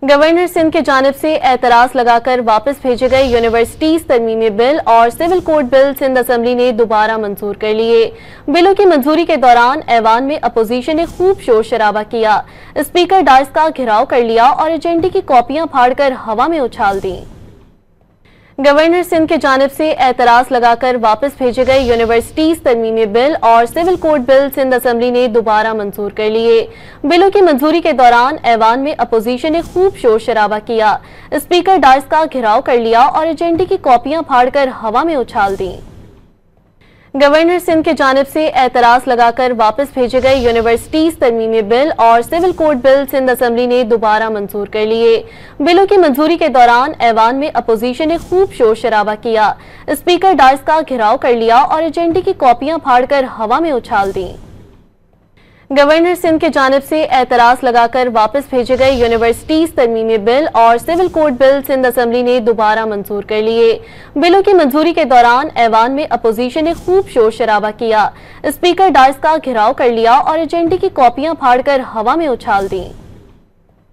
Governor Sindh की जानिब से एतराज लगाकर वापस भेजे गए यूनिवर्सिटीज तरमीमी बिल और civil code bill Sindh assembly ने दोबारा मंजूर कर लिए। बिलों की मंजूरी के दौरान ऐवान में अपोजिशन ने खूब शोर शराबा किया। स्पीकर डाइस का घेराव कर लिया और एजेंडे की कॉपियां फाड़कर हवा में उछाल दी। गवर्नर सिंध की जानिब से एतराज लगाकर वापस भेजे गए यूनिवर्सिटीज तरमीमी बिल और civil code bill Sindh assembly ने दोबारा मंजूर कर लिए। बिलों की मंजूरी के दौरान ऐवान में अपोजिशन ने खूब शोर शराबा किया। स्पीकर डाइस का घेराव कर लिया और एजेंडे की कॉपियां फाड़कर हवा में उछाल दी। गवर्नर सिंध की जानिब से एतराज लगाकर वापस भेजे गए यूनिवर्सिटीज तरमीमी बिल और civil code bill Sindh assembly ने दोबारा मंजूर कर लिए। बिलों की मंजूरी के दौरान ऐवान में अपोजिशन ने खूब शोर शराबा किया। स्पीकर डाइस का घेराव कर लिया और एजेंडे की कॉपियां फाड़कर हवा में उछाल दी। गवर्नर सिंध की जानिब से एतराज लगाकर वापस भेजे गए यूनिवर्सिटीज तरमीमी बिल और civil code bill Sindh assembly ने दोबारा मंजूर कर लिए। बिलों की मंजूरी के दौरान ऐवान में अपोजिशन ने खूब शोर शराबा किया। स्पीकर डाइस का घेराव कर लिया और एजेंडे की कॉपियां फाड़कर हवा में उछाल दी।